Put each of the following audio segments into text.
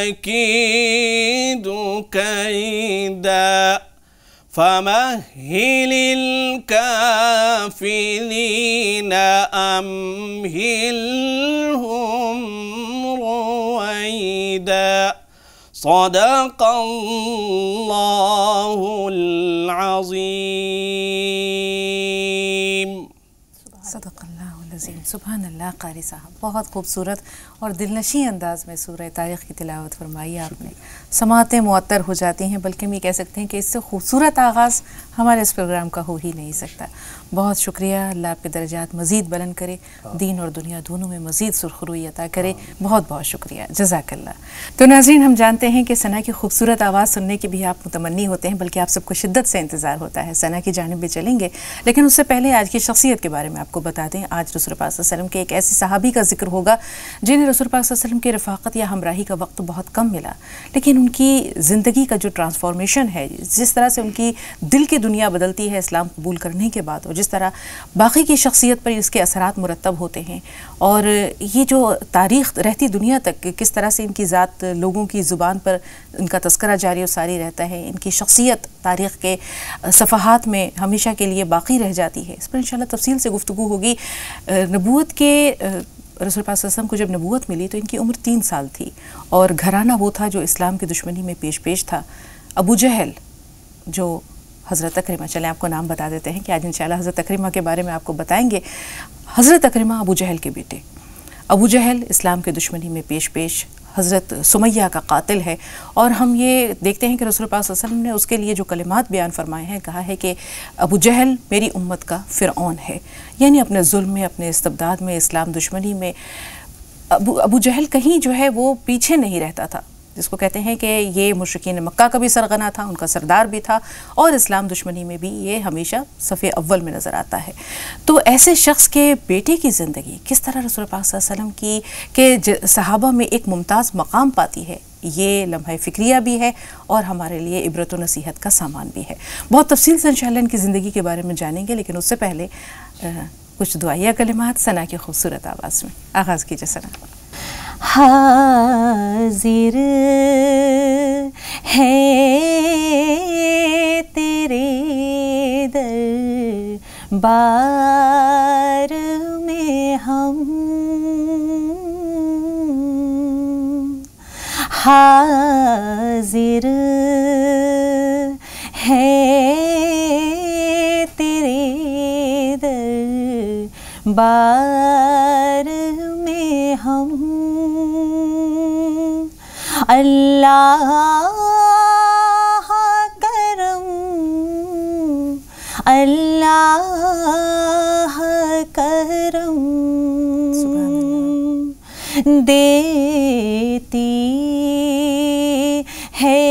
أكيد كيدا فمهل الكافرين أمهلهم رويدا صدق الله العظيم. صدق اللہ العظیم. سبحان اللہ قاری صاحب، بہت خوبصورت اور دلنشیں انداز میں سورہ طارق کی تلاوت فرمائی آپ نے. سماعتیں معطر ہو جاتی ہیں، بلکہ ہم یہ کہہ سکتے ہیں کہ اس سے خوبصورت آغاز ہمارے اس پروگرام کا ہو ہی نہیں سکتا. بہت شکریہ. اللہ آپ کے درجات مزید بلند کرے، دین اور دنیا دونوں میں مزید سرخروئی عطا کرے. بہت بہت شکریہ، جزاک اللہ. تو ناظرین، ہم جانتے ہیں کہ ثنا کی خوبصورت آواز سننے کے بھی آپ متمنی ہوتے ہیں، بلکہ آپ سب کو شدت سے انتظار ہوتا ہے. ثنا کی جانب بھی چلیں گے، لیکن اس سے پہلے آج کی شخصیت کے بارے میں آپ کو بتا دیں. آج رسول پاک صلی اللہ علیہ وسلم کے ایک ایسے صحابی کا ذکر ہوگا جنہیں رسول پاک صلی اللہ علیہ وسلم کی رفاقت یا ہمراہی کا وقت بہت کم ملا، لیکن ان کی زندگی کا جو ٹرانسفارمیشن ہے، جس طرح سے ان کی دل کی دنیا بدلتی ہے اسلام قبول کرنے کے بعد، اور جس طرح باقی کی شخصیت پر اس کے اثرات مرتب ہوتے ہیں، اور یہ جو تاریخ رہتی دنیا تک کس طرح سے ان کی ذات لوگوں کی زبان پر ان کا تذکرہ جاری و ساری رہتا ہے، ان کی شخصیت تاریخ کے صفحات میں ہمیشہ کے لیے باقی رہ جاتی ہے. اس پر انشاءاللہ تفصیل سے گفتگو ہوگی. نبوت کے رسول پاک صلی اللہ علیہ وسلم کو جب نبوت ملی تو ان کی عمر 3 سال تھی، اور گھرانہ وہ تھا جو اسلام کی دشمنی میں پیش تھا. ابو جہل جو حضرت اکرمہ، چلیں آپ کو نام بتا دیتے ہیں کہ آج انشاءاللہ حضرت اکرمہ کے بارے میں آپ کو بتائیں گے. حضرت اکرمہ ابو جہل کے بیٹے. ابو جہل اسلام کے دشمنی میں پیش حضرت سمیہ کا قاتل ہے، اور ہم یہ دیکھتے ہیں کہ رسول پاک صلی اللہ علیہ وسلم نے اس کے لیے جو کلمات بیان فرمائے ہیں، کہا ہے کہ ابو جہل میری امت کا فرعون ہے. یعنی اپنے ظلم میں، اپنے استبداد میں، اسلام دشمنی میں ابو جہل کہیں جو ہے وہ پیچھے نہیں رہتا تھا، جس کو کہتے ہیں کہ یہ مشرکین مکہ کا بھی سرغنہ تھا، ان کا سردار بھی تھا، اور اسلام دشمنی میں بھی یہ ہمیشہ صف اول میں نظر آتا ہے. تو ایسے شخص کے بیٹے کی زندگی کس طرح رسول پاک صلی اللہ علیہ وسلم کی کہ صحابہ میں ایک ممتاز مقام پاتی ہے، یہ لمحہ فکریہ بھی ہے اور ہمارے لیے عبرت و نصیحت کا سامان بھی ہے. بہت تفصیل سے انشاءاللہ ان کی زندگی کے بارے میں جانیں گے، لیکن اس سے پہلے کچھ دعائیہ کلمات ثنا کی خوبصورت آواز میں. آغاز کیجئے ثنا. حاضر ہے تیرے دربار میں ہم، حاضر ہے تیرے دربار میں ہم. اللہ کرم، اللہ کرم دیتی ہے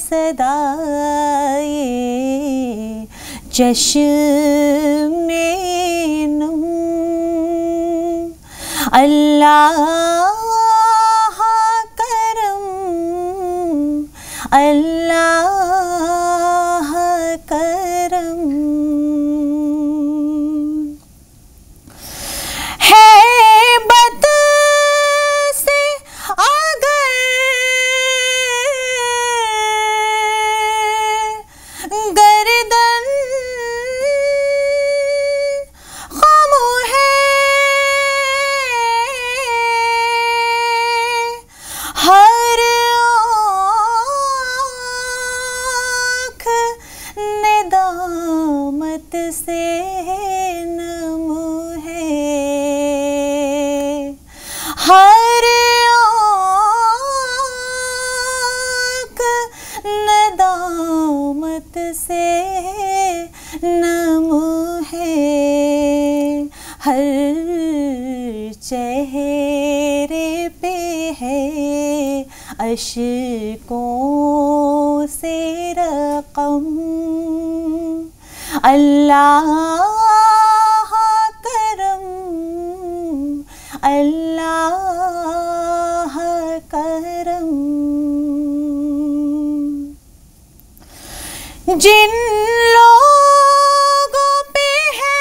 صدائے چشم نم. اللہ اللہ کرم ہیبت سے اگر گردن خم ہے، ہر ندامت سے نم ہے، ہر آنکھ ندامت سے نم ہے، ہر چہرے پہ ہے اشکوں سے رقم. اللہ کرم، اللہ کرم جن لوگوں پہ ہے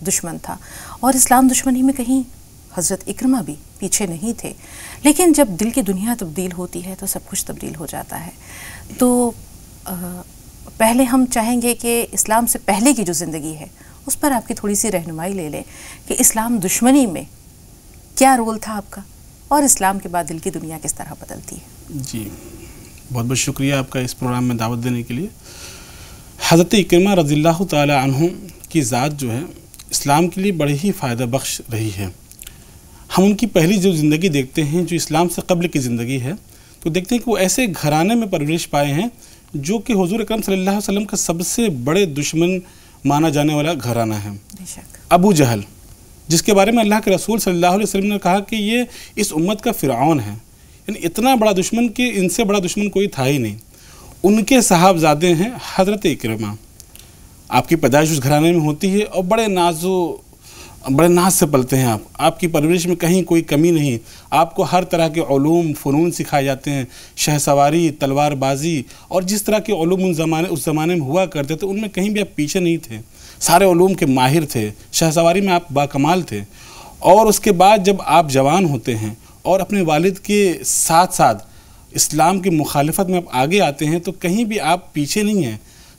دشمن تھا، اور اسلام دشمنی میں کہیں حضرت اکرمہ بھی پیچھے نہیں تھے. لیکن جب دل کی دنیا تبدیل ہوتی ہے تو سب کچھ تبدیل ہو جاتا ہے. تو پہلے ہم چاہیں گے کہ اسلام سے پہلے کی جو زندگی ہے اس پر آپ کی تھوڑی سی رہنمائی لے لیں کہ اسلام دشمنی میں کیا رول تھا آپ کا، اور اسلام کے بعد دل کی دنیا کس طرح بدلتی ہے. جی بہت بہت شکریہ آپ کا اس پروگرام میں دعوت دینے کے لیے. حضرت اکرمہ رضی اللہ تعالی عنہ کی ذات جو ہے اسلام کے لیے بڑی ہی فائدہ بخش رہی ہے. ہم ان کی پہلی جو زندگی دیکھتے ہیں جو اسلام سے قبل کی زندگی ہے تو دیکھتے ہیں کہ وہ ایسے گھرانے میں پرورش پائے ہیں جو کہ حضور اکرم صلی اللہ علیہ وسلم کا سب سے بڑے دشمن مانا جانے والا گھرانہ ہے. ابو جہل، جس کے بارے میں اللہ کے رسول صلی اللہ علیہ وسلم نے کہا کہ یہ اس امت کا فرعون ہے، یعنی اتنا بڑا دشمن کہ ان سے بڑا دشمن کوئی تھا ہی نہیں. ان کے صاحبزادے ہیں حضرت اکرمہ. آپ کی پیدائش اس گھرانے میں ہوتی ہے اور بڑے ناز سے پلتے ہیں. آپ کی پرورش میں کہیں کوئی کمی نہیں. آپ کو ہر طرح کے علوم فنون سکھائے جاتے ہیں، شہ سواری، تلوار بازی، اور جس طرح کے علوم اس زمانے میں ہوا کرتے تھے ان میں کہیں بھی آپ پیچھے نہیں تھے. سارے علوم کے ماہر تھے، شہ سواری میں آپ باکمال تھے. اور اس کے بعد جب آپ جوان ہوتے ہیں اور اپنے والد کے ساتھ ساتھ اسلام کی مخالفت میں آپ آگے آتے ہیں تو کہیں بھی آپ پیچھے نہیں ہیں.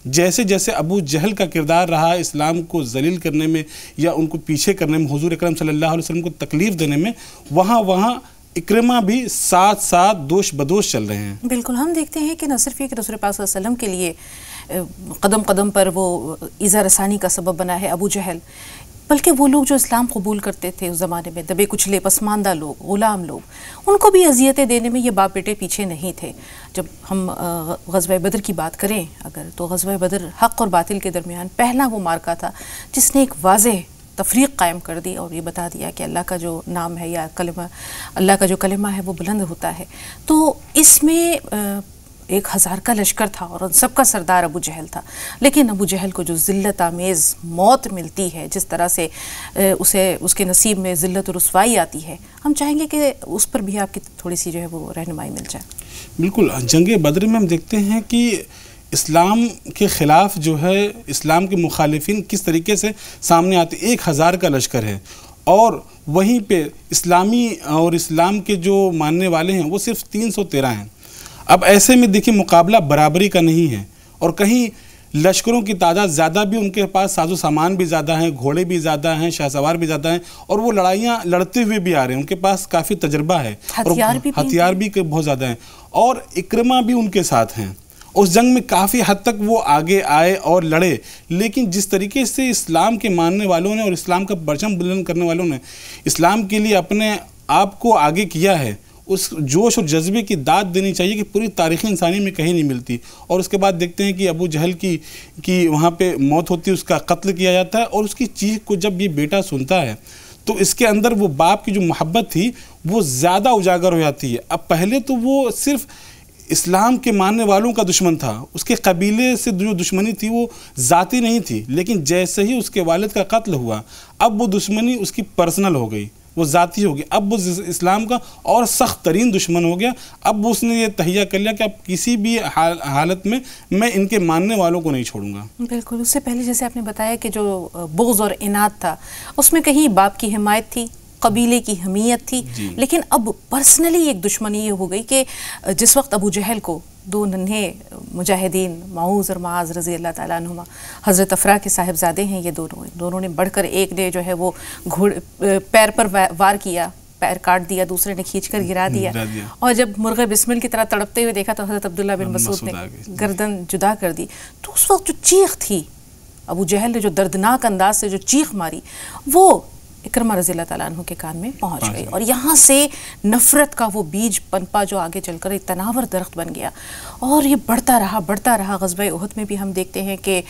جیسے جیسے ابو جہل کا کردار رہا اسلام کو ذلیل کرنے میں یا ان کو پیچھے کرنے میں، حضور اکرم صلی اللہ علیہ وسلم کو تکلیف دینے میں، وہاں اکرمہ بھی ساتھ ساتھ دوش بدوش چل رہے ہیں. بالکل. ہم دیکھتے ہیں کہ نہ صرف یہ کہ رسول پاک صلی اللہ علیہ وسلم کے لیے قدم قدم پر وہ ایذا رسانی کا سبب بنا ہے ابو جہل، بلکہ وہ لوگ جو اسلام قبول کرتے تھے اس زمانے میں، دبے کچلے پسماندہ لوگ، غلام لوگ، ان کو بھی اذیتیں دینے میں یہ باپ بیٹے پیچھے نہیں تھے. جب ہم غزوہ بدر کی بات کریں اگر، تو غزوہ بدر حق اور باطل کے درمیان پہلا وہ مارکا تھا جس نے ایک واضح تفریق قائم کر دی اور یہ بتا دیا کہ اللہ کا جو نام ہے یا کلمہ، اللہ کا جو کلمہ ہے وہ بلند ہوتا ہے. تو اس میں 1000 کا لشکر تھا اور ان سب کا سردار ابو جہل تھا. لیکن ابو جہل کو جو ذلت آمیز موت ملتی ہے، جس طرح سے اس کے نصیب میں ذلت و رسوائی آتی ہے، ہم چاہیں گے کہ اس پر بھی آپ کی تھوڑی سی جو ہے وہ رہنمائی مل جائے. بالکل. جنگ بدر میں ہم دیکھتے ہیں کہ اسلام کے خلاف جو ہے اسلام کے مخالفین کس طریقے سے سامنے آتے. 1000 کا لشکر ہے اور وہیں پہ اسلامی اور اسلام کے جو ماننے والے ہیں وہ صرف 313 ہیں. اب ایسے میں دیکھیں مقابلہ برابری کا نہیں ہے، اور کہیں لشکروں کی تعداد زیادہ بھی، ان کے پاس ساز و سامان بھی زیادہ ہیں، گھوڑے بھی زیادہ ہیں، شاہ سوار بھی زیادہ ہیں، اور وہ لڑائیاں لڑتے ہوئے بھی آ رہے ہیں، ان کے پاس کافی تجربہ ہے، ہتھیار بھی بہت زیادہ ہیں. اور اکرمہ بھی ان کے ساتھ ہیں. اس جنگ میں کافی حد تک وہ آگے آئے اور لڑے، لیکن جس طریقے سے اسلام کے ماننے والوں نے اور اسلام کا پرچم بلند کرنے والوں نے اسلام کے لیے اپنے آپ کو آگے کیا ہے، اس جوش اور جذبے کی داد دینی چاہیے کہ پوری تاریخ انسانی میں کہیں نہیں ملتی. اور اس کے بعد دیکھتے ہیں کہ ابو جہل کی وہاں پہ موت ہوتی ہے، اس کا قتل کیا جاتا ہے، اور اس کی چیخ کو جب یہ بیٹا سنتا ہے تو اس کے اندر وہ باپ کی جو محبت تھی وہ زیادہ اجاگر ہو جاتی ہے. اب پہلے تو وہ صرف اسلام کے ماننے والوں کا دشمن تھا، اس کے قبیلے سے جو دشمنی تھی وہ ذاتی نہیں تھی، لیکن جیسے ہی اس کے والد کا قتل ہوا اب وہ دشمنی اس کی پرسنل ہو گئی، وہ ذاتی ہو گیا. اب وہ اسلام کا اور سخت ترین دشمن ہو گیا. اب اس نے یہ تہیہ کر لیا کہ اب کسی بھی حالت میں ان کے ماننے والوں کو نہیں چھوڑوں گا. بالکل. اس سے پہلے جیسے آپ نے بتایا کہ جو بغض اور عناد تھا اس میں کہیں باپ کی حمایت تھی، قبیلے کی حمیت تھی، لیکن اب پرسنلی ایک دشمنی یہ ہو گئی کہ جس وقت ابو جہل کو 2 ننھے مجاہدین معوذ اور معاذ رضی اللہ تعالیٰ عنہما، حضرت افرا کے صاحبزادے ہیں یہ دونوں نے بڑھ کر، ایک نے جو ہے وہ پیر پر وار کیا، پیر کاٹ دیا، دوسرے نے کھینچ کر گرا دیا، اور جب مرغ بسمل کی طرح تڑپتے ہوئے دیکھا تو حضرت عبداللہ بن مسعود نے گردن جدا کر دی. تو اس وقت جو چیخ تھی ابو جہل نے جو دردناک انداز سے جو چیخ ماری وہ اکرمہ رضی اللہ تعالیٰ عنہ کے کان میں پہنچ گئی، اور یہاں سے نفرت کا وہ بیج پنپا جو آگے چل کر ایک تناور درخت بن گیا، اور یہ بڑھتا رہا. غزوہ احد میں بھی ہم دیکھتے ہیں کہ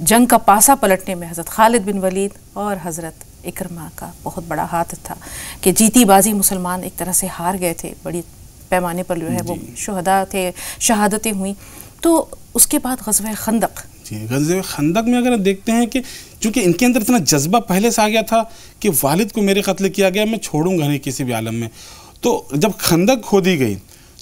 جنگ کا پاسا پلٹنے میں حضرت خالد بن ولید اور حضرت اکرمہ کا بہت بڑا ہاتھ تھا کہ جیتی بازی مسلمان ایک طرح سے ہار گئے تھے، بڑی پیمانے پر جو ہے وہ شہداء تھے، شہادتیں ہوئیں. تو اس کے بعد غزوہ خندق. غزوہ خندق میں اگر دیکھتے ہیں کہ چونکہ ان کے اندر اتنا جذبہ پہلے سے آ گیا تھا کہ والد کو میرے قتل کیا گیا، میں چھوڑوں گا نہیں کسی بھی عالم میں. تو جب خندق کھودی گئی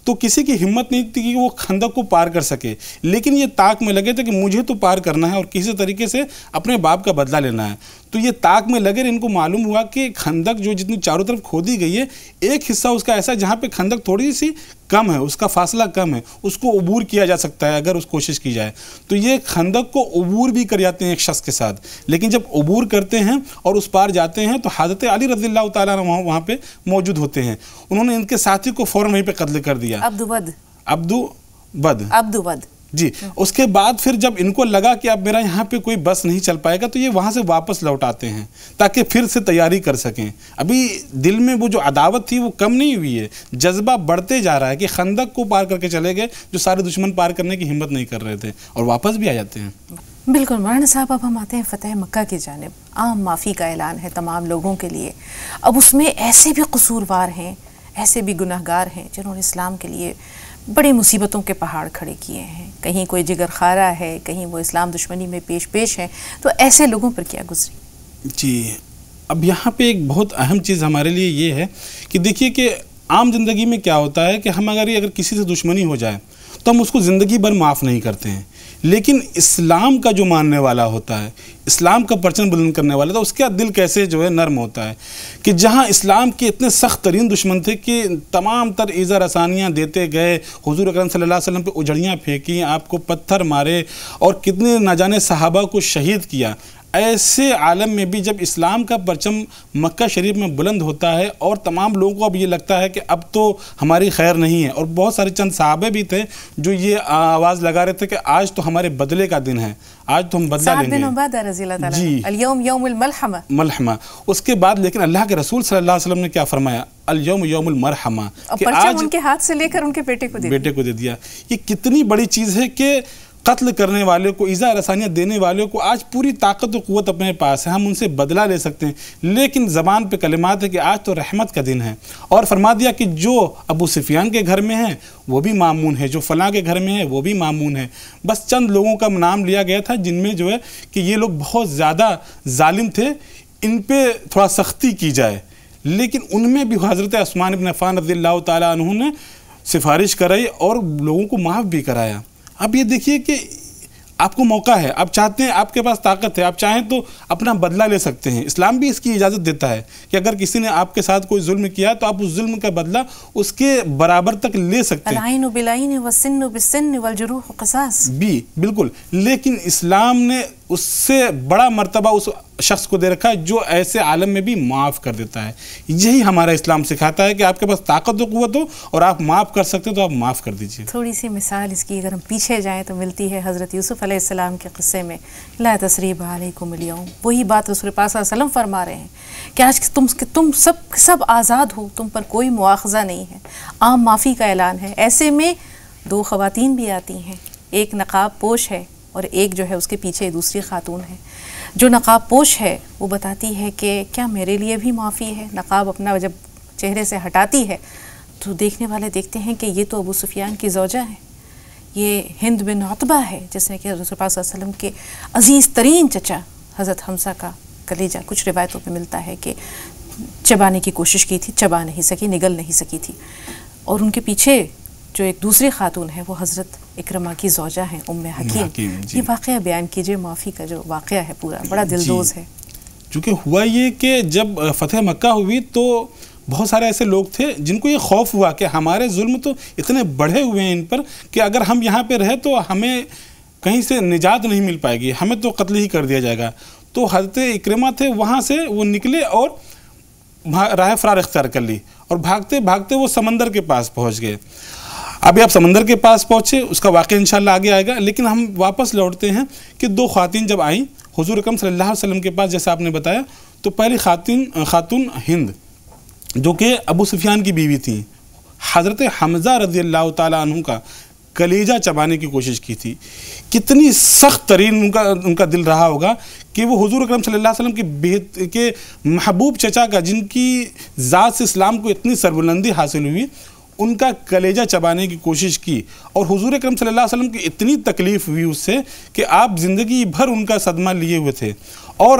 تو کسی کی ہمت نہیں تھی کہ وہ خندق کو پار کر سکے، لیکن یہ طاق میں لگے تھے کہ مجھے تو پار کرنا ہے اور کسی طریقے سے اپنے باپ کا بدلہ لینا ہے. تو یہ طاق میں لگے ان کو معلوم ہوا کہ خندق جو جتنی چاروں طرف کھودی گئی ہے، ایک حصہ اس کا ایسا جہاں پہ خندق تھوڑی سی کم ہے، اس کا فاصلہ کم ہے، اس کو عبور کیا جا سکتا ہے اگر اس کوشش کی جائے. تو یہ خندق کو عبور بھی کر جاتے ہیں ایک شخص کے ساتھ، لیکن جب عبور کرتے ہیں اور اس پار جاتے ہیں تو حضرت علی رضی اللہ تعالیٰ عنہ وہاں پہ موجود ہوتے ہیں. انہوں نے ان کے ساتھی کو فوراً وہیں پہ قتل کر دیا. عبدو بد جی. اس کے بعد پھر جب ان کو لگا کہ اب میرا یہاں پہ کوئی بس نہیں چل پائے گا تو یہ وہاں سے واپس لوٹ آتے ہیں تاکہ پھر سے تیاری کر سکیں. ابھی دل میں وہ جو عداوت تھی وہ کم نہیں ہوئی ہے، جذبہ بڑھتے جا رہا ہے کہ خندق کو پار کر کے چلے گئے جو سارے دشمن پار کرنے کی ہمت نہیں کر رہے تھے، اور واپس بھی آ جاتے ہیں. بالکل مولانا صاحب، اب ہم آتے ہیں فتح مکہ کی جانب. عام معافی کا اعلان ہے تمام لوگوں کے لیے. اب اس میں ایسے بھی قصوروار ہیں، ایسے بھی گناہ گار ہیں جنہوں نے اسلام کے لیے بڑی مصیبتوں کے پہاڑ کھڑے کیے ہیں. کہیں کوئی جگر خارہ ہے، کہیں وہ اسلام دشمنی میں پیش ہے. تو ایسے لوگوں پر کیا گزری؟ جی، اب یہاں پہ ایک بہت اہم چیز ہمارے لیے یہ ہے کہ دیکھیے کہ عام زندگی میں کیا ہوتا ہے کہ ہم اگر کسی سے دشمنی ہو جائے تو ہم اس کو زندگی بھر معاف نہیں کرتے ہیں. لیکن اسلام کا جو ماننے والا ہوتا ہے، اسلام کا پرچم بلند کرنے والا تھا، اس کا دل کیسے جو ہے نرم ہوتا ہے کہ جہاں اسلام کے اتنے سخت ترین دشمن تھے کہ تمام تر ایذا رسانیاں دیتے گئے، حضور اکرم صلی اللہ علیہ وسلم پہ اجڑیاں پھینکی، آپ کو پتھر مارے اور کتنے نہ جانے صحابہ کو شہید کیا، ایسے عالم میں بھی جب اسلام کا پرچم مکہ شریف میں بلند ہوتا ہے اور تمام لوگوں کو اب یہ لگتا ہے کہ اب تو ہماری خیر نہیں ہے، اور بہت سارے چند صحابہ بھی تھے جو یہ آواز لگا رہے تھے کہ آج تو ہمارے بدلے کا دن ہے، آج تو ہم بدلہ لیں گے. سعد بن عبادہ رضی اللہ تعالیٰ عنہ، الیوم یوم الملحمہ. اس کے بعد لیکن اللہ کے رسول صلی اللہ علیہ وسلم نے کیا فرمایا؟ الیوم یوم المرحمہ، کہ پرچم ان کے ہاتھ سے لے کر ان کے بیٹے کو دے دیا. یہ کتنی بڑی چیز ہے کہ قتل کرنے والے کو، ایذا رسانیاں دینے والے کو آج پوری طاقت و قوت اپنے پاس ہے، ہم ان سے بدلہ لے سکتے ہیں، لیکن زبان پہ کلمات ہے کہ آج تو رحمت کا دن ہے. اور فرما دیا کہ جو ابو سفیان کے گھر میں ہے وہ بھی مامون ہے، جو فلاں کے گھر میں ہے وہ بھی مامون ہے. بس چند لوگوں کا نام لیا گیا تھا جن میں جو ہے کہ یہ لوگ بہت زیادہ ظالم تھے، ان پہ تھوڑا سختی کی جائے. لیکن ان میں بھی حضرت عثمان بن عفان رضی اللہ تعالیٰ عنہ نے سفارش کرائی اور لوگوں کو معاف بھی کرایا. اب یہ دیکھیے کہ آپ کو موقع ہے، آپ چاہتے ہیں، آپ کے پاس طاقت ہے، آپ چاہیں تو اپنا بدلہ لے سکتے ہیں. اسلام بھی اس کی اجازت دیتا ہے کہ اگر کسی نے آپ کے ساتھ کوئی ظلم کیا تو آپ اس ظلم کا بدلہ اس کے برابر تک لے سکتے ہیں. العین بالعین والسن بالسن والجروح قصاص بھی بالکل. لیکن اسلام نے اس سے بڑا مرتبہ اس شخص کو دے رکھا ہے جو ایسے عالم میں بھی معاف کر دیتا ہے. یہی ہمارا اسلام سکھاتا ہے کہ آپ کے پاس طاقت و قوت ہو اور آپ معاف کر سکتے تو آپ معاف کر دیجئے. تھوڑی سی مثال اس کی اگر ہم پیچھے جائیں تو ملتی ہے حضرت یوسف علیہ السلام کے قصے میں، لا تثریب علیکم اليوم. وہی بات رسول پاک صلی اللہ علیہ وسلم فرما رہے ہیں کہ آج تم سب آزاد ہو، تم پر کوئی مواخذہ نہیں ہے. عام معافی کا اعلان ہے. ایسے میں دو خواتین بھی آتی ہیں، ایک نقاب پوش ہے اور ایک جو ہے اس کے پیچھے دوسری خاتون ہے. جو نقاب پوش ہے وہ بتاتی ہے کہ کیا میرے لیے بھی معافی ہے؟ نقاب اپنا جب چہرے سے ہٹاتی ہے تو دیکھنے والے دیکھتے ہیں کہ یہ تو ابو سفیان کی زوجہ ہے، یہ ہند بن عتبہ ہے جس نے کہ رسول پاک صلی اللہ علیہ وسلم کے عزیز ترین چچا حضرت حمزہ کا کلیجہ، کچھ روایتوں پہ ملتا ہے کہ چبانے کی کوشش کی تھی، چبا نہیں سکی، نگل نہیں سکی تھی. اور ان کے پیچھے جو ایک دوسری خاتون ہے وہ حضرت اکرمہ کی زوجہ ہیں، ام حکیم. یہ واقعہ بیان کیجئے، معافی کا جو واقعہ ہے پورا بڑا دلدوز ہے. چونکہ ہوا یہ کہ جب فتح مکہ ہوئی تو بہت سارے ایسے لوگ تھے جن کو یہ خوف ہوا کہ ہمارے ظلم تو اتنے بڑھے ہوئے ہیں ان پر کہ اگر ہم یہاں پہ رہے تو ہمیں کہیں سے نجات نہیں مل پائے گی، ہمیں تو قتل ہی کر دیا جائے گا. تو حضرت اکرمہ تھے، وہاں سے وہ نکلے اور راہ فرار اختیار کر لی اور بھاگتے بھاگتے وہ سمندر کے پاس پہنچ گئے. ابھی آپ سمندر کے پاس پہنچے، اس کا واقعہ انشاءاللہ آگے آئے گا، لیکن ہم واپس لوٹتے ہیں کہ دو خواتین جب آئیں حضور اکرم صلی اللہ علیہ وسلم کے پاس، جیسا آپ نے بتایا، تو پہلی خاتون ہند جو کہ ابو سفیان کی بیوی تھیں، حضرت حمزہ رضی اللہ تعالیٰ عنہ کا کلیجہ چبانے کی کوشش کی تھی. کتنی سخت ترین ان کا دل رہا ہوگا کہ وہ حضور اکرم صلی اللہ علیہ وسلم کے محبوب چچا کا، جن کی ذات سے اسلام کو اتنی سربلندی حاصل ہوئی، ان کا کلیجہ چبانے کی کوشش کی. اور حضور اکرم صلی اللہ علیہ وسلم کی اتنی تکلیف ہوئی اس سے کہ آپ زندگی بھر ان کا صدمہ لیے ہوئے تھے. اور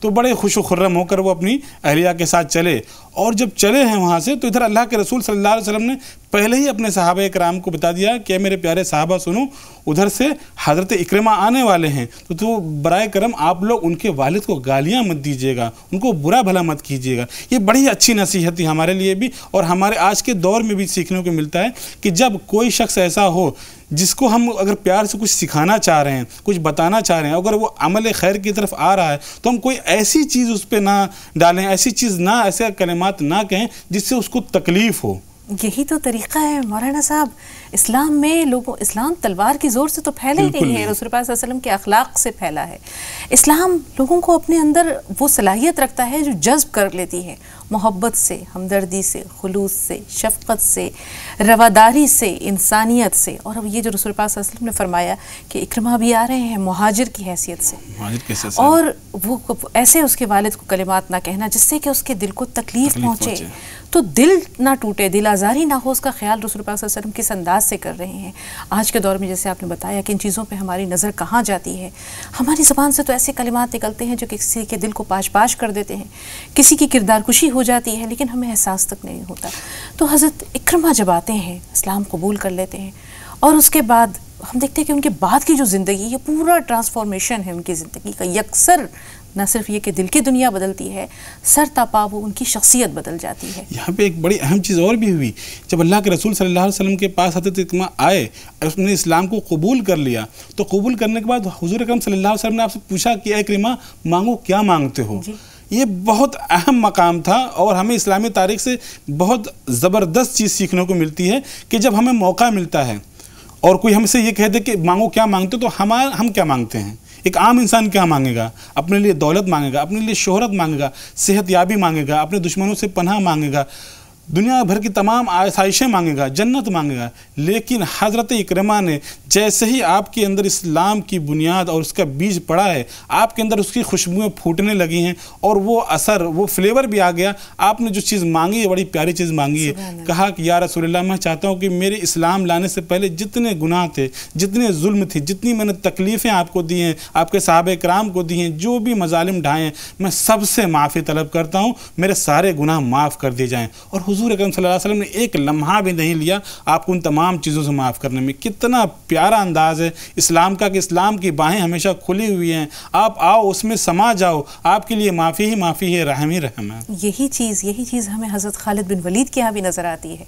تو بڑے خوش و خرم ہو کر وہ اپنی اہلیہ کے ساتھ چلے، اور جب چلے ہیں وہاں سے تو ادھر اللہ کے رسول صلی اللہ علیہ وسلم نے پہلے ہی اپنے صحابہ کرام کو بتا دیا کہ میرے پیارے صحابہ سنو، ادھر سے حضرت اکرمہ آنے والے ہیں، تو برائے کرم آپ لوگ ان کے والد کو گالیاں مت دیجیے گا، ان کو برا بھلا مت کیجیے گا۔ یہ بڑی اچھی نصیحت تھی ہمارے لیے بھی، اور ہمارے آج کے دور میں بھی سیکھنے کو ملتا ہے کہ جب کوئی شخص ایسا ہو جس کو ہم اگر پیار سے کچھ سکھانا چاہ رہے ہیں، کچھ بتانا چاہ رہے ہیں، اگر وہ عمل خیر کی طرف آ رہا ہے تو ہم کوئی ایسی چیز اس پہ نہ ڈالیں، ایسی چیز نہ، ایسے کلمات نہ کہیں جس سے اس کو تکلیف ہو۔ یہی تو طریقہ ہے مولانا صاحب، اسلام میں اسلام تلوار کی زور سے تو پھیلا ہی نہیں ہے، رسول پاک صلی اللہ علیہ وسلم کے اخلاق سے پھیلا ہے۔ اسلام لوگوں کو اپنے اندر وہ صلاحیت رکھتا ہے جو جذب کر لیتی ہے، محبت سے، ہمدردی سے، خلوص سے، شفقت سے، رواداری سے، انسانیت سے۔ اور اب یہ جو رسول پاک صلی اللہ علیہ وسلم نے فرمایا کہ اکرمہ بھی آ رہے ہیں مہاجر کی حیثیت سے، اور وہ ایسے اس کے والد کو کلمات نہ کہنا جس سے کہ اس کے دل کو تکلیف پہنچے، تو دل نہ ٹوٹے، دل آزاری نہ ہو، اس کا خیال رسول پاک صلی اللہ علیہ وسلم کس انداز سے کر رہے ہیں۔ آج کے دور میں جیسے آپ نے بتایا کہ ان چیزوں پہ ہماری نظر کہاں جاتی ہے، ہماری زبان سے تو ایسے کلمات نکلتے ہیں جو کسی کے دل کو پاش پاش کر دیتے ہیں، کسی کی کردار کشی ہو جاتی ہے، لیکن ہمیں احساس تک نہیں ہوتا۔ تو حضرت اکرمہ جب آتے ہیں، اسلام قبول کر لیتے ہیں، اور اس کے بعد ہم دیکھتے ہیں کہ ان کے بعد کی جو زندگی، یہ پورا ٹرانسفارمیشن ہے ان کی زندگی کا، یکسر نہ صرف یہ کہ دل کی دنیا بدلتی ہے، سر تا پا وہ ان کی شخصیت بدل جاتی ہے۔ یہاں پہ ایک بڑی اہم چیز اور بھی ہوئی، جب اللہ کے رسول صلی اللہ علیہ وسلم کے پاس حضرت اکرمہ آئے، اس نے اسلام کو قبول کر لیا، تو قبول کرنے کے بعد حضور اکرم صلی اللہ علیہ وسلم نے آپ سے پوچھا کہ اے اکرمہ مانگو، کیا مانگتے ہو؟ یہ بہت اہم مقام تھا، اور ہمیں اسلامی تاریخ سے بہت زبردست چیز سیکھنے کو ملتی ہے کہ جب ہمیں موقع ملتا ہے اور کوئی ہم سے یہ کہہ دے کہ مانگو کیا مانگتے ہو، تو ہم کیا مانگتے ہیں؟ ایک عام انسان کیا مانگے گا؟ اپنے لیے دولت مانگے گا، اپنے لیے شہرت مانگے گا، صحت یابی مانگے گا، اپنے دشمنوں سے پناہ مانگے گا، دنیا بھر کی تمام آسائشیں مانگے گا، جنت مانگے گا۔ لیکن حضرت اکرمہ نے جیسے ہی آپ کے اندر اسلام کی بنیاد اور اس کا بیج پڑا ہے، آپ کے اندر اس کی خوشبوئیں پھوٹنے لگی ہیں، اور وہ اثر، وہ فلیور بھی آ گیا۔ آپ نے جو چیز مانگی ہے بڑی پیاری چیز مانگی ہے، کہا کہ یا رسول اللہ میں چاہتا ہوں کہ میرے اسلام لانے سے پہلے جتنے گناہ تھے، جتنے ظلم تھے، جتنی میں نے تکلیفیں آپ کو دی ہیں، آپ کے صحابہ کرام کو دی ہیں، جو بھی مظالم ڈھائے ہیں، میں سب سے معافی طلب کرتا ہوں، میرے سارے گناہ معاف کر دیے جائیں۔ اور حضور اکرم صلی اللہ علیہ وسلم نے ایک لمحہ بھی نہیں لیا آپ کو ان تمام چیزوں سے معاف کرنے میں۔ کتنا پیارا انداز ہے اسلام کا کہ اسلام کی باہیں ہمیشہ کھلی ہوئی ہیں، آپ آؤ، اس میں سما جاؤ، آپ کے لیے معافی ہی معافی ہے، رحم ہی رحم ہے۔ یہی چیز ہمیں حضرت خالد بن ولید کے یہاں بھی نظر آتی ہے۔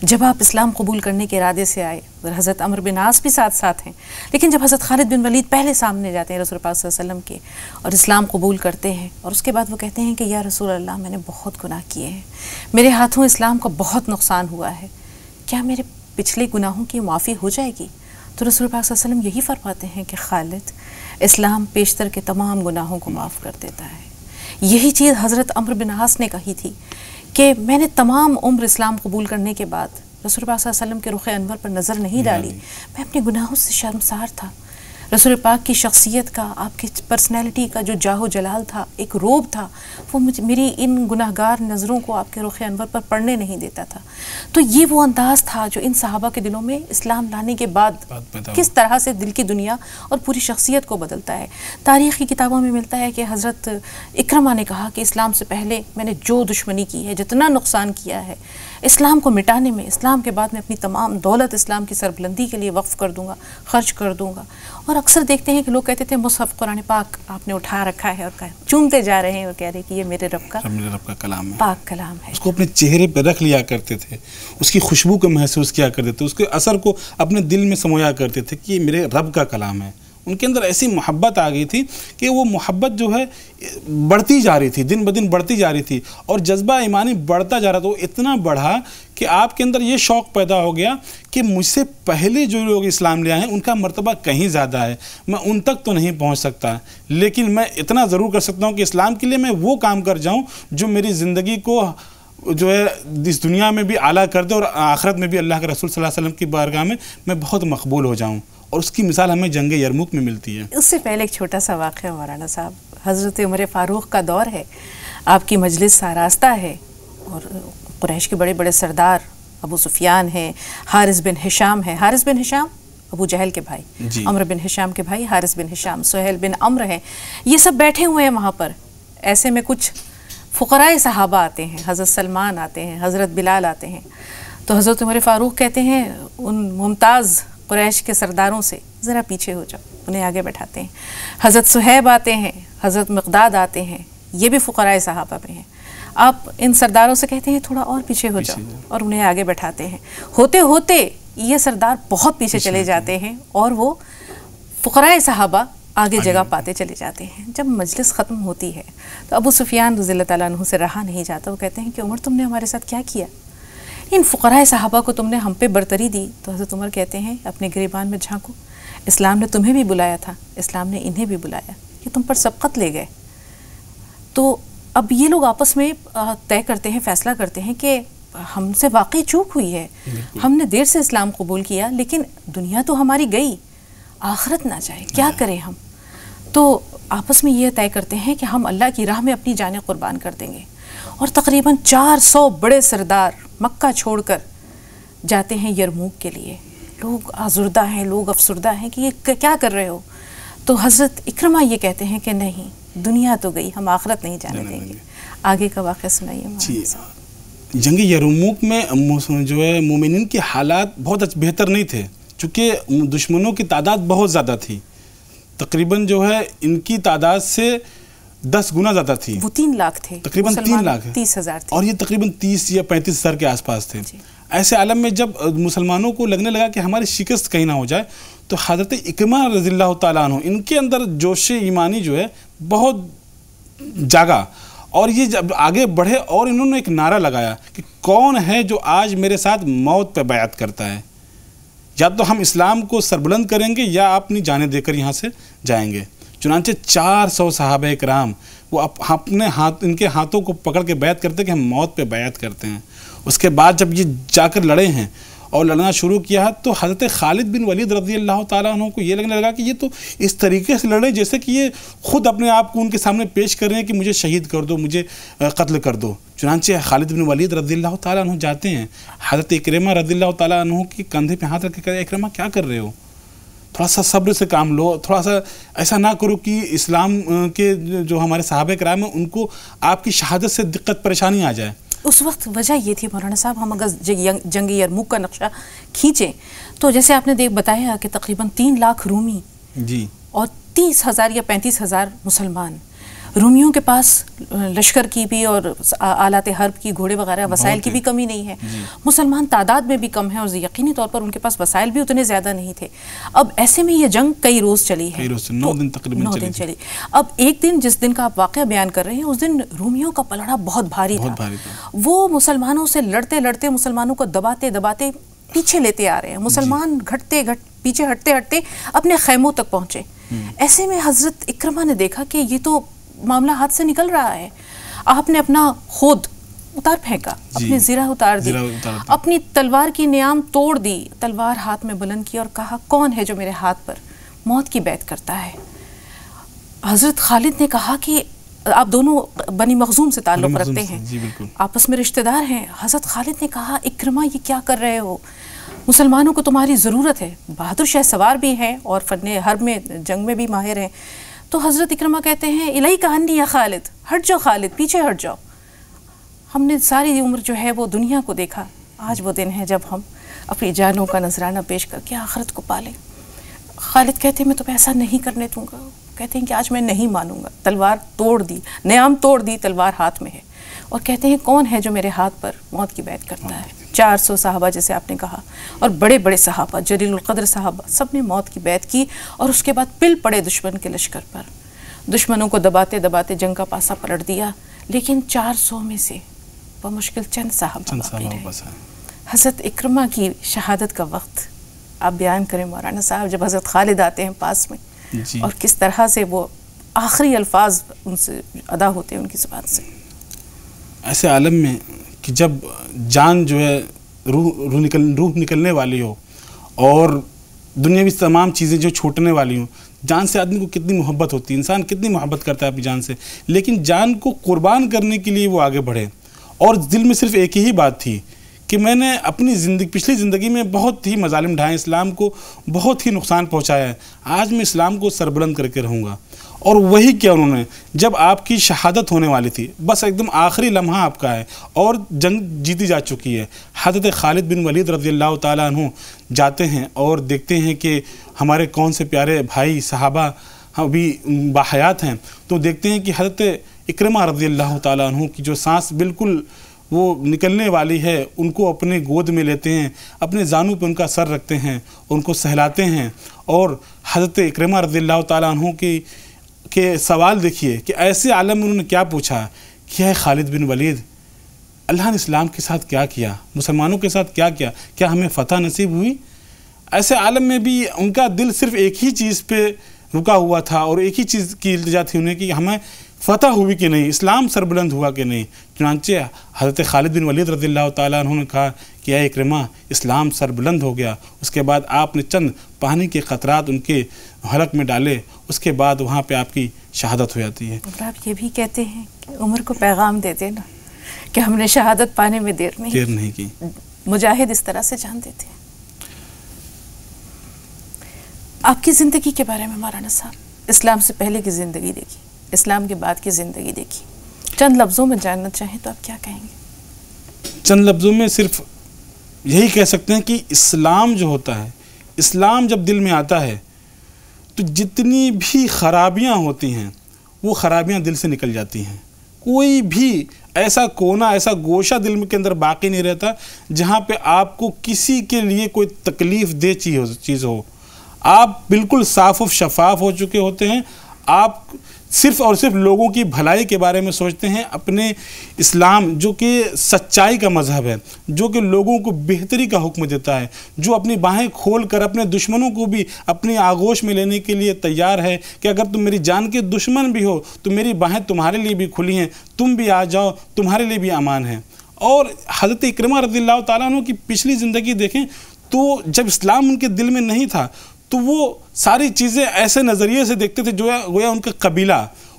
جب آپ اسلام قبول کرنے کے ارادے سے آئے، حضرت عمرو بن عاص بھی ساتھ ہیں، لیکن جب حضرت خالد بن ولید پہلے سامنے جاتے ہیں رسول پاک صلی اللہ علیہ وسلم کے اور اسلام قبول کرتے ہیں، اور اس کے بعد وہ کہتے ہیں کہ یا رسول اللہ میں نے بہت گناہ کیے ہیں، میرے ہاتھوں اسلام کا بہت نقصان ہوا ہے، کیا میرے پچھلے گناہوں کی معافی ہو جائے گی؟ تو رسول پاک صلی اللہ علیہ وسلم یہی فرماتے ہیں کہ خالد، اسلام پیشتر کے تمام گناہوں کو معاف کر دیتا ہے۔ یہی چیز حضرت عمرو بن عاص نے کہی تھی کہ میں نے تمام عمر اسلام قبول کرنے کے بعد رسول پاک صلی اللہ علیہ وسلم کے رخ انور پر نظر نہیں ڈالی، میں اپنے گناہوں سے شرمسار تھا۔ رسول پاک کی شخصیت کا، آپ کی پرسنالٹی کا جو جاہ و جلال تھا، ایک روب تھا، وہ میری ان گناہگار نظروں کو آپ کے رخ انور پر پڑھنے نہیں دیتا تھا۔ تو یہ وہ انداز تھا جو ان صحابہ کے دلوں میں اسلام لانے کے بعد کس طرح سے دل کی دنیا اور پوری شخصیت کو بدلتا ہے۔ تاریخ کی کتابوں میں ملتا ہے کہ حضرت اکرمہ نے کہا کہ اسلام سے پہلے میں نے جو دشمنی کی ہے، جتنا نقصان کیا ہے، اسلام کو مٹانے میں، اسلام کے بعد میں اپنی تمام دولت اسلام کی سربلندی کے لیے وقف کر دوں گا، خرچ کر دوں گا۔ اور اکثر دیکھتے ہیں کہ لوگ کہتے تھے مصحف قرآن پاک آپ نے اٹھا رکھا ہے اور چومتے جا رہے ہیں اور کہہ رہے ہیں کہ یہ میرے رب کا کلام ہے، پاک کلام ہے۔ اس کو اپنے چہرے پہ رکھ لیا کرتے تھے، اس کی خوشبو کو محسوس کیا کرتے تھے، اس کے اثر کو اپنے دل میں سمویا کرتے تھے کہ یہ میرے رب کا کلام ہے۔ ان کے اندر ایسی محبت آ گئی تھی کہ وہ محبت جو ہے بڑھتی جا رہی تھی، دن بدن بڑھتی جا رہی تھی، اور جذبہ ایمانی بڑھتا جا رہا تھا۔ وہ اتنا بڑھا کہ آپ کے اندر یہ شوق پیدا ہو گیا کہ مجھ سے پہلے جو لوگ اسلام لے آئے ہیں ان کا مرتبہ کہیں زیادہ ہے، میں ان تک تو نہیں پہنچ سکتا، لیکن میں اتنا ضرور کر سکتا ہوں کہ اسلام کے لیے میں وہ کام کر جاؤں جو میری زندگی کو جو ہے اس دنیا میں بھی اعلیٰ کر دے اور آخرت میں بھی اللہ کے رسول صلی اللہ علیہ وسلم کی بارگاہ میں بہت مقبول ہو جاؤں۔ اور اس کی مثال ہمیں جنگ یرموک میں ملتی ہے۔ اس سے پہلے ایک چھوٹا سا واقعہ مولانا صاحب، حضرت عمر فاروق کا دور ہے، آپ کی مجلس آراستہ ہے، اور قریش کے بڑے بڑے سردار ابو سفیان ہیں، حارث بن ہشام ہے، حارث بن ہشام ابو جہل کے بھائی، عمر بن ہشام کے بھائی حارث بن ہشام، سہیل بن عمرو ہیں، یہ سب بیٹھے ہوئے ہیں وہاں پر ایسے میں کچھ فقرائے صحابہ آتے ہیں، حضرت سلمان آتے ہیں، حضرت بلال آتے ہیں، تو حضرت عمر فاروق کہتے ہیں ان ممتاز قریش کے سرداروں سے ذرا پیچھے ہو جاؤ، انہیں آگے بیٹھاتے ہیں۔ حضرت صہیب آتے ہیں، حضرت مقداد آتے ہیں، یہ بھی فقرائے صحابہ میں ہیں، آپ ان سرداروں سے کہتے ہیں تھوڑا اور پیچھے ہو جاؤ، اور انہیں آگے بیٹھاتے ہیں۔ ہوتے ہوتے یہ سردار بہت پیچھے چلے جاتے ہیں اور وہ فقرائے صحابہ آگے جگہ پاتے چلے جاتے ہیں۔ جب مجلس ختم ہوتی ہے تو ابو سفیان رضی اللہ تعالیٰ عنہ سے رہا نہیں جاتا، وہ کہتے ہیں کہ عمر تم نے ہمارے ساتھ کیا کیا؟ ان فقرائے صحابہ کو تم نے ہم پہ برتری دی۔ تو حضرت عمر کہتے ہیں اپنے گریبان میں جھانکو، اسلام نے تمہیں بھی بلایا تھا، اسلام نے انہیں بھی بلایا، کہ تم پر سبقت لے گئے۔ تو اب یہ لوگ آپس میں طے کرتے ہیں، فیصلہ کرتے ہیں کہ ہم سے واقعی چوک ہوئی ہے، ہم نے دیر سے اسلام قبول کیا، لیکن دنیا تو ہماری گئی، آخرت نہ جائے، کیا کریں ہم؟ تو آپس میں یہ طے کرتے ہیں کہ ہم اللہ کی راہ میں اپنی جانیں قربان کر دیں گے، اور تقریباً 400 بڑے سردار مکہ چھوڑ کر جاتے ہیں یرموک کے لیے۔ لوگ آزردہ ہیں، لوگ افسردہ ہیں کہ یہ کیا کر رہے ہو؟ تو حضرت اکرمہ یہ کہتے ہیں کہ نہیں، دنیا تو گئی، ہم آخرت نہیں جانے دیں گے۔ آگے کا واقعہ سنائیے مولانا صاحب۔ جنگ یرموک میں جو ہے مومنین کے حالات بہت بہتر نہیں تھے، چونکہ دشمنوں کی تعداد بہت زیادہ تھی، تقریباً جو ہے ان کی تعداد سے 10 گنا زیادہ تھی۔ وہ 3 لاکھ تھے، تقریباً 3 لاکھ 30,000 تھے، اور یہ تقریباً 30 یا 35 ہزار کے آس پاس تھے۔ ایسے عالم میں جب مسلمانوں کو لگنے لگا کہ ہماری شکست کہیں نہ ہو جائے، تو حضرت اکرمہ رضی اللہ تعالیٰ عنہ ان کے اندر جوش ایمانی جو ہے بہت جاگا، اور یہ جب آگے بڑھے اور انہوں نے ایک نعرہ لگایا کہ کون ہے جو آج میرے ساتھ موت پہ بیعت کرتا ہے، یا تو ہم اسلام کو سربلند کریں گے یا اپنی جانیں دے کر یہاں سے جائیں گے۔ چنانچہ 400 صحابہ اکرام وہ اپنے ان کے ہاتھوں کو پکڑ کے بیعت کرتے کہ ہم موت پہ بیعت کرتے ہیں۔ اس کے بعد جب یہ جا کر لڑے ہیں اور لڑنا شروع کیا ہے، تو حضرت خالد بن ولید رضی اللہ تعالیٰ عنہ کو یہ لگنے لگا کہ یہ تو اس طریقے سے لڑے جیسے کہ یہ خود اپنے آپ کو ان کے سامنے پیش کر رہے ہیں کہ مجھے شہید کر دو، مجھے قتل کر دو۔ چنانچہ خالد بن ولید رضی اللہ تعالیٰ عنہ جاتے ہیں، حضرت اکرمہ رضی اللہ تعالیٰ عنہ کے کندھے پہ ہاتھ رکھ کے کہتے ہیں اکرمہ کیا کر رہے ہو؟ تھوڑا سا صبر سے کام لو، تھوڑا سا ایسا نہ کرو کہ اسلام کے جو ہمارے صحابہ کرام ہیں ان کو آپ کی شہادت سے دقت پریشانی آ جائے۔ اس وقت وجہ یہ تھی مولانا صاحب، ہم اگر جنگ یرموک کا نقشہ کھینچیں تو جیسے آپ نے بتایا کہ تقریباً 3 لاکھ رومی جی اور 30,000 یا 35,000 مسلمان۔ رومیوں کے پاس لشکر کی بھی اور آلات حرب کی، گھوڑے وغیرہ وسائل کی بھی کمی نہیں ہے، مسلمان تعداد میں بھی کم ہیں اور یقینی طور پر ان کے پاس وسائل بھی اتنے زیادہ نہیں تھے۔ اب ایسے میں یہ جنگ کئی روز چلی ہے، 9 دن تقریباً 9 دن چلی۔ اب ایک دن جس دن کا آپ واقعہ بیان کر رہے ہیں، اس دن رومیوں کا پلڑا بہت بھاری تھا، وہ مسلمانوں سے لڑتے لڑتے مسلمانوں کو دباتے دباتے پیچھے لیتے آ رہے ہیں، مسلمان پیچھے ہٹتے ہٹتے اپنے خیموں تک پہنچے۔ ایسے میں حضرت اکرمہ نے دیکھا کہ یہ تو معاملہ ہاتھ سے نکل رہا ہے، آپ نے اپنا خود اتار پھینکا، اپنی زرہ اتار دی، اپنی تلوار کی نیام توڑ دی، تلوار ہاتھ میں بلند کی اور کہا کون ہے جو میرے ہاتھ پر موت کی بیعت کرتا ہے؟ حضرت خالد نے کہا کہ آپ دونوں بنی مخزوم سے تعلق رکھتے ہیں، آپس میں رشتہ دار ہیں۔ حضرت خالد نے کہا اکرمہ یہ کیا کر رہے ہو؟ مسلمانوں کو تمہاری ضرورت ہے، بہادر شہ سوار بھی ہیں اور فن حرب میں جنگ میں بھی ماہر ہیں۔ تو حضرت اکرمہ کہتے ہیں الیک عنی یا خالد، ہٹ جاؤ خالد، پیچھے ہٹ جاؤ، ہم نے ساری عمر جو ہے وہ دنیا کو دیکھا، آج وہ دن ہے جب ہم اپنی جانوں کا نذرانہ پیش کر کے آخرت کو پالیں۔ خالد کہتے ہیں میں تمہیں ایسا نہیں کرنے دوں گا، کہتے ہیں کہ آج میں نہیں مانوں گا، تلوار توڑ دی، نیام توڑ دی، تلوار ہاتھ میں ہے، اور کہتے ہیں کون ہے جو میرے ہاتھ پر موت کی بیعت کرتا ہے؟ 400 صحابہ جیسے آپ نے کہا، اور بڑے بڑے صحابہ، جلیل القدر صحابہ، سب نے موت کی بیعت کی، اور اس کے بعد پل پڑے دشمن کے لشکر پر، دشمنوں کو دباتے دباتے جنگ کا پاسا پلٹ دیا، لیکن 400 میں سے بمشکل چند صحابہ باقی رہے۔ حضرت اکرمہ کی شہادت کا وقت آپ بیان کریں مولانا صاحب، جب حضرت خالد آتے ہیں پاس میں، اور کس طرح سے وہ آخری الفاظ ان سے ادا ہوتے ہیں ان کی زبان سے۔ ایسے عالم میں کہ جب جان جو ہے روح نکلنے والی ہو اور دنیاوی تمام چیزیں جو چھوٹنے والی ہوں، جان سے آدمی کو کتنی محبت ہوتی ہے، انسان کتنی محبت کرتا ہے اپنی جان سے، لیکن جان کو قربان کرنے کے لیے وہ آگے بڑھے، اور دل میں صرف ایک ہی بات تھی کہ میں نے اپنی پچھلی زندگی میں بہت ہی مظالم ڈھائے، اسلام کو بہت ہی نقصان پہنچایا ہے، آج میں اسلام کو سربلند کر کے رہوں گا۔ اور وہی کیا انہوں نے جب آپ کی شہادت ہونے والی تھی، بس ایک دم آخری لمحہ آپ کا ہے اور جنگ جیتی جا چکی ہے، حضرت خالد بن ولید رضی اللہ تعالیٰ عنہ جاتے ہیں اور دیکھتے ہیں کہ ہمارے کون سے پیارے بھائی صحابہ ابھی باحیات ہیں، تو دیکھتے ہیں کہ حضرت اکرمہ رضی اللہ تعالیٰ عنہ کی جو سانس بالکل وہ نکلنے والی ہے، ان کو اپنے گود میں لیتے ہیں، اپنے زانوں پہ ان کا سر رکھتے ہیں، ان کو سہلاتے ہیں، اور حضرت اکرمہ رضی اللہ تعالیٰ عنہ کے سوال دیکھیے کہ ایسے عالم میں انہوں نے کیا پوچھا کہ اے خالد بن ولید، اللہ نے اسلام کے ساتھ کیا کیا، مسلمانوں کے ساتھ کیا کیا، کیا ہمیں فتح نصیب ہوئی؟ ایسے عالم میں بھی ان کا دل صرف ایک ہی چیز پہ رکا ہوا تھا اور ایک ہی چیز کی التجا تھی انہیں کہ ہمیں فتح ہوئی کہ نہیں، اسلام سربلند ہوا کہ نہیں۔ چنانچہ حضرت خالد بن ولید رضی اللہ تعالیٰ عنہ نے کہا کہ اے اکرمہ، اسلام سربلند ہو گیا۔ اس کے بعد آپ نے چند پانی کے قطرات ان کے حلق میں ڈالے، اس کے بعد وہاں پہ آپ کی شہادت ہو جاتی ہے۔ اور آپ یہ بھی کہتے ہیں کہ عمر کو پیغام دے دینا کہ ہم نے شہادت پانے میں دیر نہیں کی۔ مجاہد اس طرح سے جان دیتے ہیں۔ آپ کی زندگی کے بارے میں مولانا صاحب، اسلام سے پہلے کی زندگی دیکھی، اسلام کے بعد کی زندگی دیکھی، چند لفظوں میں جاننا چاہیں تو آپ کیا کہیں گے؟ چند لفظوں میں صرف یہی کہہ سکتے ہیں کہ اسلام جو ہوتا ہے، اسلام جب دل میں آتا ہے تو جتنی بھی خرابیاں ہوتی ہیں وہ خرابیاں دل سے نکل جاتی ہیں۔ کوئی بھی ایسا کونا، ایسا گوشہ دل کے اندر باقی نہیں رہتا جہاں پہ آپ کو کسی کے لیے کوئی تکلیف دہ چیز ہو۔ آپ بالکل صاف و شفاف ہو چکے ہوتے ہیں، آپ صرف اور صرف لوگوں کی بھلائی کے بارے میں سوچتے ہیں۔ اپنے اسلام جو کہ سچائی کا مذہب ہے، جو کہ لوگوں کو بہتری کا حکم دیتا ہے، جو اپنی باہیں کھول کر اپنے دشمنوں کو بھی اپنی آغوش میں لینے کے لیے تیار ہے کہ اگر تم میری جان کے دشمن بھی ہو تو میری باہیں تمہارے لیے بھی کھلی ہیں، تم بھی آ جاؤ، تمہارے لیے بھی امان ہے۔ اور حضرت اکرمہ رضی اللہ تعالیٰ عنہ کی پچھلی زندگی دیکھیں تو جب اسلام ان کے دل میں نہیں تھا تو وہ ساری چیزیں ایسے نظریے سے دیکھتے تھے جو گویا ان کا قبیلہ،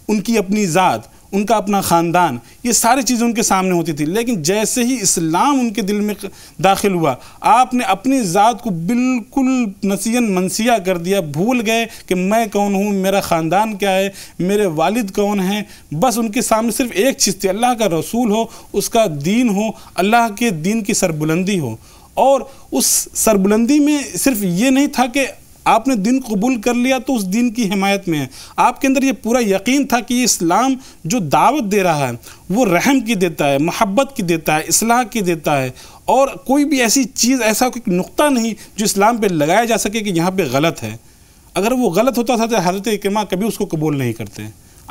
ان کی اپنی ذات، ان کا اپنا خاندان، یہ ساری چیزیں ان کے سامنے ہوتی تھی۔ لیکن جیسے ہی اسلام ان کے دل میں داخل ہوا، آپ نے اپنی ذات کو بالکل نسین منسیہ کر دیا، بھول گئے کہ میں کون ہوں، میرا خاندان کیا ہے، میرے والد کون ہیں۔ بس ان کے سامنے صرف ایک چیز تھی، اللہ کا رسول ہو، اس کا دین ہو، اللہ کے دین کی سربلندی ہو۔ اور اس سربلندی میں صرف یہ نہیں تھا کہ آپ نے دین قبول کر لیا تو اس دین کی حمایت میں ہے، آپ کے اندر یہ پورا یقین تھا کہ یہ اسلام جو دعوت دے رہا ہے وہ رحم کی دیتا ہے، محبت کی دیتا ہے، اصلاح کی دیتا ہے، اور کوئی بھی ایسی چیز، ایسا کوئی نقطہ نہیں جو اسلام پہ لگایا جا سکے کہ یہاں پہ غلط ہے۔ اگر وہ غلط ہوتا تھا تو حضرت اکرمہ کبھی اس کو قبول نہیں کرتے۔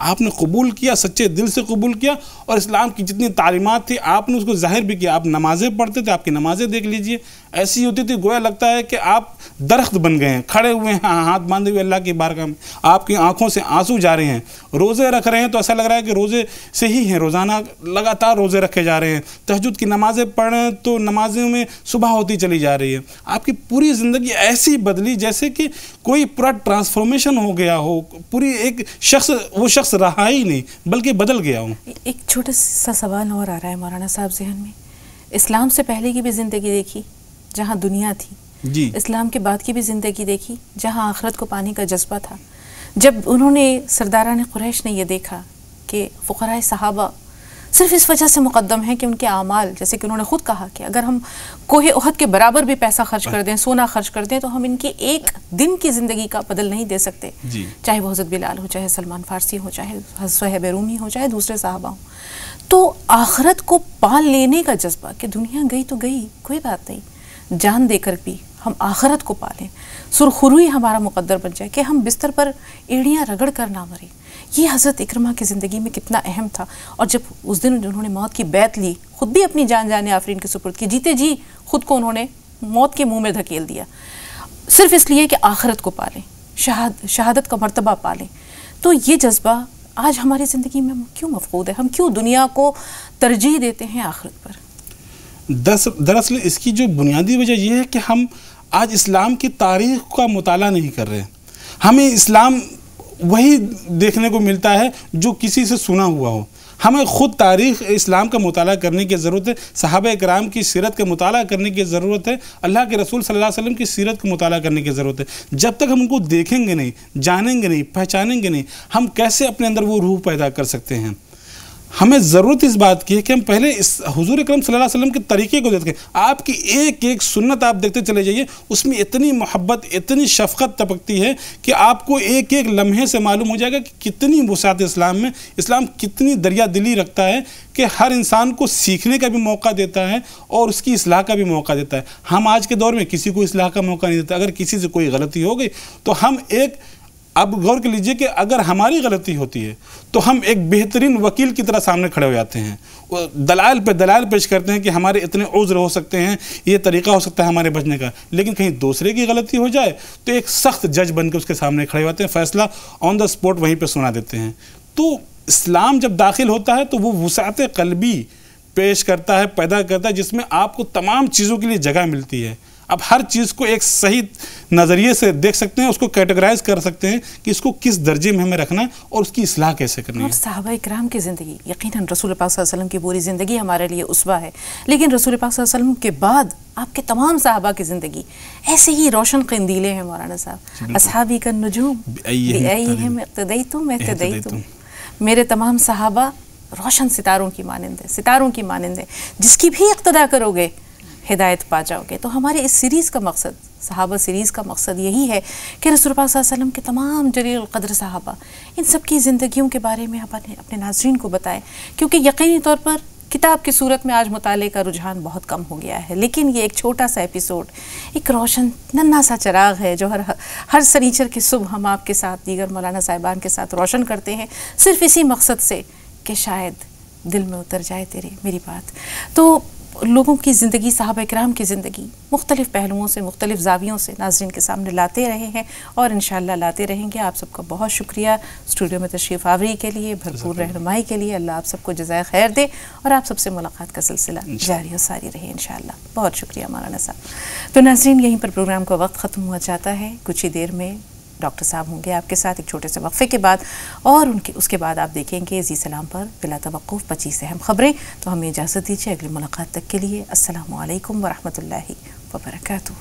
آپ نے قبول کیا، سچے دل سے قبول کیا، اور اسلام کی جتنی تعلیمات تھی آپ نے اس کو ظاہر بھی کیا۔ آپ نمازیں پڑھتے تھے، آپ کی نمازیں دیکھ لیجئے، ایسی ہوتی تھی گویا لگتا ہے کہ آپ درخت بن گئے ہیں، کھڑے ہوئے ہیں ہاتھ باندھے ہوئے اللہ کی بارگاہ میں، آپ کی آنکھوں سے آنسو جا رہے ہیں۔ روزے رکھ رہے ہیں تو ایسا لگ رہا ہے کہ روزے سے ہی ہیں، روزانہ لگاتار روزے رکھے جا رہے ہیں۔ تہجد کی نمازیں پڑھ رہے ہیں تو نمازوں میں صبح ہوتی چلی جا رہی ہے۔ آپ کی پوری زندگی ایسی بدلی جیسے کہ کوئی پورا ٹرانسفارمیشن ہو گیا ہو، پوری ایک شخص، وہ شخص رہا ہی نہیں بلکہ بدل گیا ہوں۔ ایک چھوٹا سا سوال اور آ رہا ہے مولانا صاحب ذہن میں، اسلام سے پہلے کی بھی زندگی دیکھی جہاں دنیا تھی، جی، اسلام کے بعد کی بھی زندگی دیکھی جہاں آخرت کو پانے کا جذبہ تھا۔ جب انہوں نے، سرداران قریش نے یہ دیکھا کہ فقراء صحابہ صرف اس وجہ سے مقدم ہیں کہ ان کے اعمال، جیسے کہ انہوں نے خود کہا کہ اگر ہم کوہ احد کے برابر بھی پیسہ خرچ کر دیں، سونا خرچ کر دیں، تو ہم ان کی ایک دن کی زندگی کا بدل نہیں دے سکتے، جی، چاہے وہ حضرت بلال ہو، چاہے سلمان فارسی ہو، چاہے حضرت صہیب رومی ہو، چاہے دوسرے صحابہ ہوں۔ تو آخرت کو پال لینے کا جذبہ کہ دنیا گئی تو گئی، کوئی بات نہیں، جان دے کر بھی ہم آخرت کو پالیں، سرخروئی ہمارا مقدر بن جائے کہ ہم بستر پر ایڑیاں رگڑ کر نہ مریں، یہ حضرت اکرمہ کی زندگی میں کتنا اہم تھا۔ اور جب اس دن انہوں نے موت کی بیعت لی، خود بھی اپنی جان جانے آفرین کے سپرد کی، جیتے جی خود کو انہوں نے موت کے منہ میں دھکیل دیا، صرف اس لیے کہ آخرت کو پالیں، شہادت کا مرتبہ پالیں۔ تو یہ جذبہ آج ہماری زندگی میں کیوں مفقود ہے؟ ہم کیوں دنیا کو ترجیح دیتے ہیں آخرت پر؟ دراصل اس کی جو بنیادی وجہ یہ ہے کہ ہم آج اسلام کی تاریخ کا مطالعہ نہیں کر رہے۔ ہمیں اسلام وہی دیکھنے کو ملتا ہے جو کسی سے سنا ہوا ہو، ہمیں خود تاریخ اسلام کا مطالعہ کرنے کی ضرورت ہے، صحابہ کرام کی سیرت کا مطالعہ کرنے کی ضرورت ہے، اللہ کے رسول صلی اللہ علیہ وسلم کی سیرت کا مطالعہ کرنے کی ضرورت ہے۔ جب تک ہم ان کو دیکھیں گے نہیں، جانیں گے نہیں، پہچانیں گے نہیں، ہم کیسے اپنے اندر وہ روح پیدا کر سکتے ہیں؟ ہمیں ضرورت اس بات کی ہے کہ ہم پہلے اس حضور اکرم صلی اللہ علیہ وسلم کے طریقے کو دیکھیں۔ آپ کی ایک ایک سنت آپ دیکھتے چلے جائیے، اس میں اتنی محبت، اتنی شفقت ٹپکتی ہے کہ آپ کو ایک ایک لمحے سے معلوم ہو جائے گا کہ کتنی وسعت اسلام میں، اسلام کتنی دریا دلی رکھتا ہے کہ ہر انسان کو سیکھنے کا بھی موقع دیتا ہے اور اس کی اصلاح کا بھی موقع دیتا ہے۔ ہم آج کے دور میں کسی کو اصلاح کا موقع نہیں دیتا۔ اگر کسی سے کوئی غلطی ہو گئی تو ہم اب غور کر لیجئے کہ اگر ہماری غلطی ہوتی ہے تو ہم ایک بہترین وکیل کی طرح سامنے کھڑے ہو جاتے ہیں، دلائل پہ دلائل پیش کرتے ہیں کہ ہمارے اتنے عذر ہو سکتے ہیں، یہ طریقہ ہو سکتا ہے ہمارے بچنے کا۔ لیکن کہیں دوسرے کی غلطی ہو جائے تو ایک سخت جج بن کے اس کے سامنے کھڑے ہوتے ہیں، فیصلہ آن دا اسپوٹ وہیں پہ سنا دیتے ہیں۔ تو اسلام جب داخل ہوتا ہے تو وہ وسعت قلبی پیش کرتا ہے، پیدا کرتا ہے، جس میں آپ کو تمام چیزوں کے لیے جگہ ملتی ہے۔ اب ہر چیز کو ایک صحیح نظریے سے دیکھ سکتے ہیں، اس کو کیٹیگرائز کر سکتے ہیں کہ اس کو کس درجے میں ہمیں رکھنا ہے اور اس کی اصلاح کیسے کرنی ہے۔ اور صحابہ اکرام کی زندگی، یقیناً رسول پاک صلی اللہ علیہ وسلم کی پوری زندگی ہمارے لیے اسوہ ہے، لیکن رسول پاک صلی اللہ علیہ وسلم کے بعد آپ کے تمام صحابہ کی زندگی ایسے ہی روشن قندیلیں ہیں مولانا صاحب۔ اصحابی کا نجوم بِأَيِّهِمْ اقتدیتم اهتدیتم، میرے تمام صحابہ روشن ستاروں کی مانند ہیں، ستاروں کی مانند ہیں، جس کی بھی اقتدا کرو گے ہدایت پا جاؤ گے۔ تو ہمارے اس سیریز کا مقصد، صحابہ سیریز کا مقصد یہی ہے کہ رسول پاک صلی اللہ علیہ وسلم کے تمام جلیل القدر صحابہ، ان سب کی زندگیوں کے بارے میں اپنے ناظرین کو بتائیں، کیونکہ یقینی طور پر کتاب کی صورت میں آج مطالعے کا رجحان بہت کم ہو گیا ہے، لیکن یہ ایک چھوٹا سا ایپیسوڈ، ایک روشن ننھا سا چراغ ہے جو ہر سنیچر کی صبح ہم آپ کے ساتھ، دیگر مولانا صاحبان کے ساتھ روشن کرتے ہیں، صرف اسی مقصد سے کہ شاید دل میں اتر جائے میری بات۔ تو لوگوں کی زندگی، صحابہ اکرام کی زندگی مختلف پہلوؤں سے، مختلف زاویوں سے ناظرین کے سامنے لاتے رہے ہیں اور انشاءاللہ لاتے رہیں گے۔ آپ سب کا بہت شکریہ اسٹوڈیو میں تشریف آوری کے لیے، بھرپور رہنمائی کے لیے۔ اللہ آپ سب کو جزائے خیر دے اور آپ سب سے ملاقات کا سلسلہ جاری و ساری رہے انشاءاللہ۔ بہت شکریہ مولانا صاحب۔ تو ناظرین، یہیں پر پروگرام کا وقت ختم ہوا جاتا ہے۔ کچھ ہی دیر میں ڈاکٹر صاحب ہوں گے آپ کے ساتھ ایک چھوٹے سے وقفے کے بعد، اور اس کے بعد آپ دیکھیں گے زی سلام پر بلا توقف 25 اہم خبریں۔ تو ہمیں اجازت دیجیے اگلی ملاقات تک کے لیے۔ السلام علیکم ورحمۃ اللہ وبرکاتہ۔